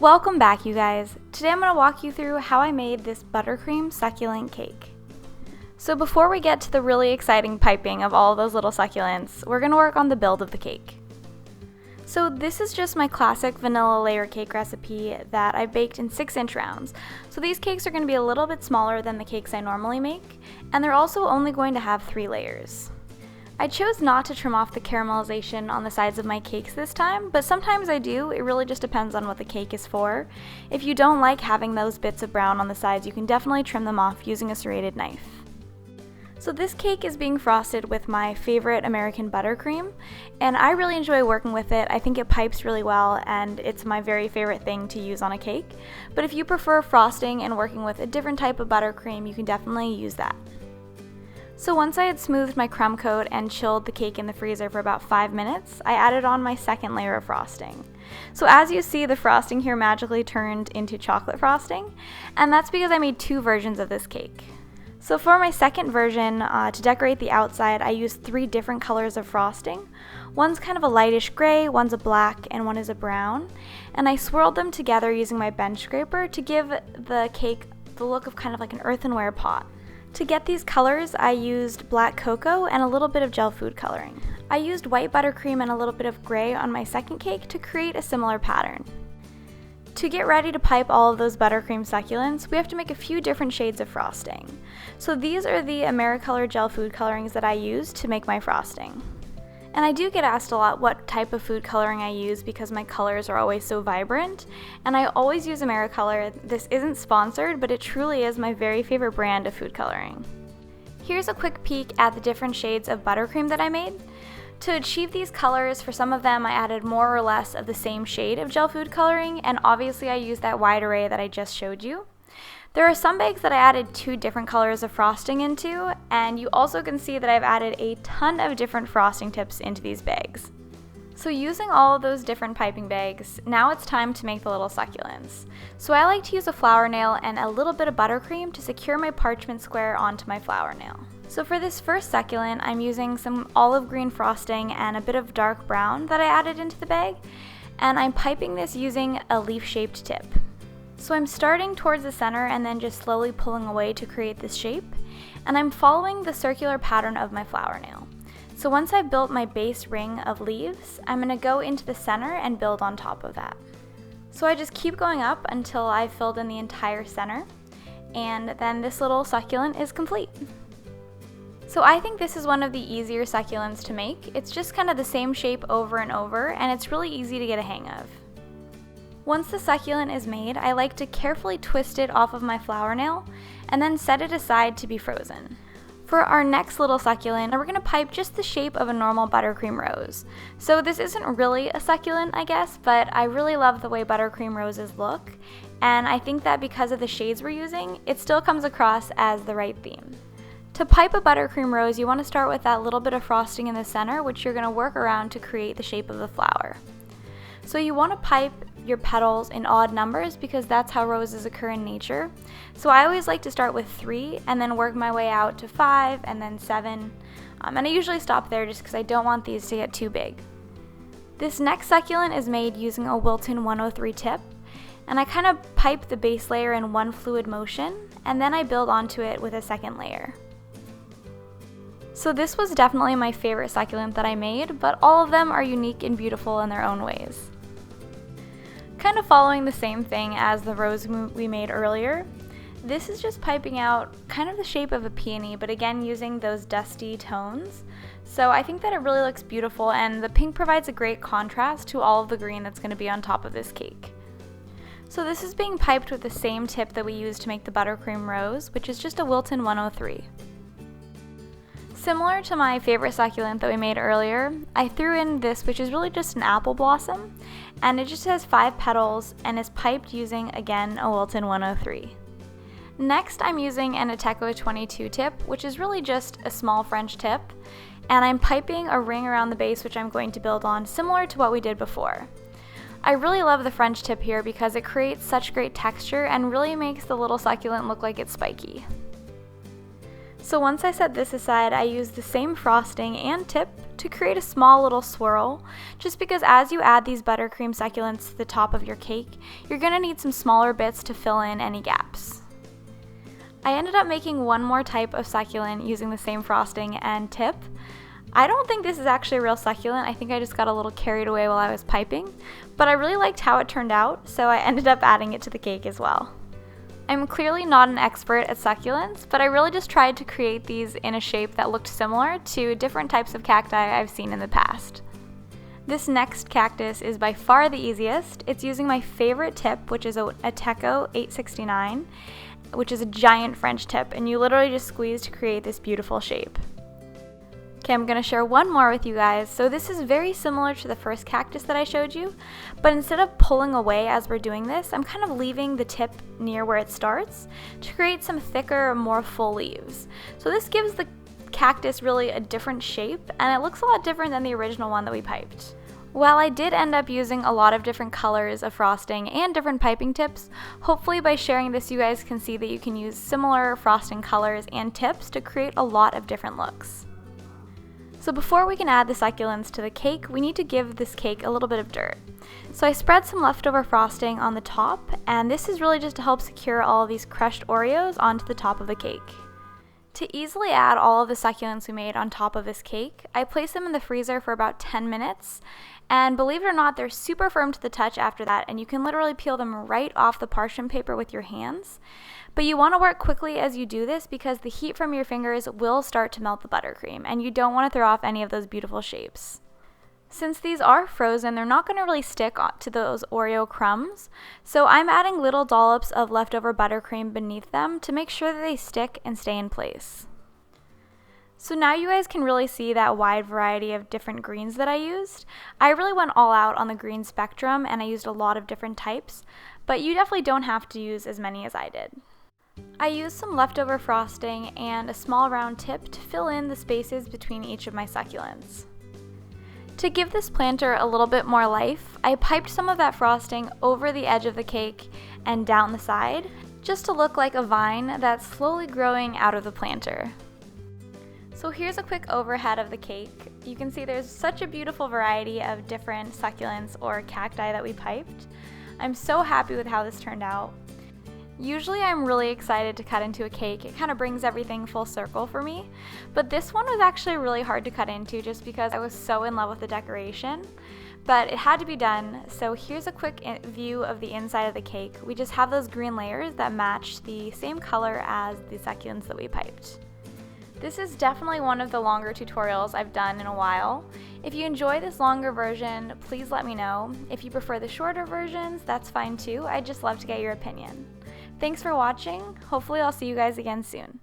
Welcome back, you guys. Today I'm going to walk you through how I made this buttercream succulent cake. So before we get to the really exciting piping of all of those little succulents, we're going to work on the build of the cake. So this is just my classic vanilla layer cake recipe that I baked in 6-inch rounds. So these cakes are going to be a little bit smaller than the cakes I normally make, and they're also only going to have 3 layers. I chose not to trim off the caramelization on the sides of my cakes this time, but sometimes I do. It really just depends on what the cake is for. If you don't like having those bits of brown on the sides, you can definitely trim them off using a serrated knife. So this cake is being frosted with my favorite American buttercream, and I really enjoy working with it. I think it pipes really well, and it's my very favorite thing to use on a cake. But if you prefer frosting and working with a different type of buttercream, you can definitely use that. So once I had smoothed my crumb coat and chilled the cake in the freezer for about 5 minutes, I added on my second layer of frosting. So as you see, the frosting here magically turned into chocolate frosting, and that's because I made 2 versions of this cake. So for my second version, to decorate the outside, I used 3 different colors of frosting. One's kind of a lightish gray, one's a black, and one is a brown. And I swirled them together using my bench scraper to give the cake the look of kind of like an earthenware pot. To get these colors, I used black cocoa and a little bit of gel food coloring. I used white buttercream and a little bit of gray on my second cake to create a similar pattern. To get ready to pipe all of those buttercream succulents, we have to make a few different shades of frosting. So these are the Americolor gel food colorings that I used to make my frosting. And I do get asked a lot what type of food coloring I use because my colors are always so vibrant, and I always use Americolor. This isn't sponsored, but it truly is my very favorite brand of food coloring. Here's a quick peek at the different shades of buttercream that I made. To achieve these colors, for some of them I added more or less of the same shade of gel food coloring, and obviously I used that wide array that I just showed you. There are some bags that I added 2 different colors of frosting into, and you also can see that I've added a ton of different frosting tips into these bags. So using all of those different piping bags, now it's time to make the little succulents. So I like to use a flour nail and a little bit of buttercream to secure my parchment square onto my flour nail. So for this first succulent, I'm using some olive green frosting and a bit of dark brown that I added into the bag, and I'm piping this using a leaf-shaped tip. So I'm starting towards the center and then just slowly pulling away to create this shape, and I'm following the circular pattern of my flour nail. So once I've built my base ring of leaves, I'm going to go into the center and build on top of that. So I just keep going up until I've filled in the entire center, and then this little succulent is complete. So I think this is one of the easier succulents to make. It's just kind of the same shape over and over, and it's really easy to get a hang of. Once the succulent is made, I like to carefully twist it off of my flour nail and then set it aside to be frozen. For our next little succulent, we're going to pipe just the shape of a normal buttercream rose. So this isn't really a succulent, I guess, but I really love the way buttercream roses look, and I think that because of the shades we're using, it still comes across as the right theme. To pipe a buttercream rose, you want to start with that little bit of frosting in the center, which you're going to work around to create the shape of the flower. So you want to pipe your petals in odd numbers because that's how roses occur in nature. So I always like to start with 3 and then work my way out to 5 and then 7. And I usually stop there just because I don't want these to get too big. This next succulent is made using a Wilton 103 tip, and I kind of pipe the base layer in one fluid motion, and then I build onto it with a second layer. So this was definitely my favorite succulent that I made, but all of them are unique and beautiful in their own ways. Kind of following the same thing as the rose we made earlier, this is just piping out kind of the shape of a peony, but again using those dusty tones. So I think that it really looks beautiful, and the pink provides a great contrast to all of the green that's going to be on top of this cake. So this is being piped with the same tip that we used to make the buttercream rose, which is just a Wilton 103. Similar to my favorite succulent that we made earlier, I threw in this, which is really just an apple blossom, and it just has 5 petals and is piped using, again, a Wilton 103. Next, I'm using an Ateco 22 tip, which is really just a small French tip, and I'm piping a ring around the base, which I'm going to build on, similar to what we did before. I really love the French tip here because it creates such great texture and really makes the little succulent look like it's spiky. So once I set this aside, I used the same frosting and tip to create a small little swirl, just because as you add these buttercream succulents to the top of your cake, you're going to need some smaller bits to fill in any gaps. I ended up making one more type of succulent using the same frosting and tip. I don't think this is actually a real succulent. I think I just got a little carried away while I was piping, but I really liked how it turned out, so I ended up adding it to the cake as well. I'm clearly not an expert at succulents, but I really just tried to create these in a shape that looked similar to different types of cacti I've seen in the past. This next cactus is by far the easiest. It's using my favorite tip, which is a Ateco 869, which is a giant French tip, and you literally just squeeze to create this beautiful shape. Okay, I'm going to share one more with you guys. So this is very similar to the first cactus that I showed you, but instead of pulling away as we're doing this, I'm kind of leaving the tip near where it starts to create some thicker, more full leaves. So this gives the cactus really a different shape, and it looks a lot different than the original one that we piped. While I did end up using a lot of different colors of frosting and different piping tips, hopefully by sharing this you guys can see that you can use similar frosting colors and tips to create a lot of different looks. So before we can add the succulents to the cake, we need to give this cake a little bit of dirt. So I spread some leftover frosting on the top, and this is really just to help secure all of these crushed Oreos onto the top of the cake. To easily add all of the succulents we made on top of this cake, I placed them in the freezer for about 10 minutes, and believe it or not, they're super firm to the touch after that, and you can literally peel them right off the parchment paper with your hands. But you want to work quickly as you do this because the heat from your fingers will start to melt the buttercream, and you don't want to throw off any of those beautiful shapes. Since these are frozen, they're not going to really stick to those Oreo crumbs, so I'm adding little dollops of leftover buttercream beneath them to make sure that they stick and stay in place. So now you guys can really see that wide variety of different greens that I used. I really went all out on the green spectrum, and I used a lot of different types, but you definitely don't have to use as many as I did. I used some leftover frosting and a small round tip to fill in the spaces between each of my succulents. To give this planter a little bit more life, I piped some of that frosting over the edge of the cake and down the side, just to look like a vine that's slowly growing out of the planter. So here's a quick overhead of the cake. You can see there's such a beautiful variety of different succulents or cacti that we piped. I'm so happy with how this turned out. Usually I'm really excited to cut into a cake. It kind of brings everything full circle for me. But this one was actually really hard to cut into just because I was so in love with the decoration. But it had to be done, so here's a quick view of the inside of the cake. We just have those green layers that match the same color as the succulents that we piped. This is definitely one of the longer tutorials I've done in a while. If you enjoy this longer version, please let me know. If you prefer the shorter versions, that's fine too. I'd just love to get your opinion. Thanks for watching. Hopefully I'll see you guys again soon.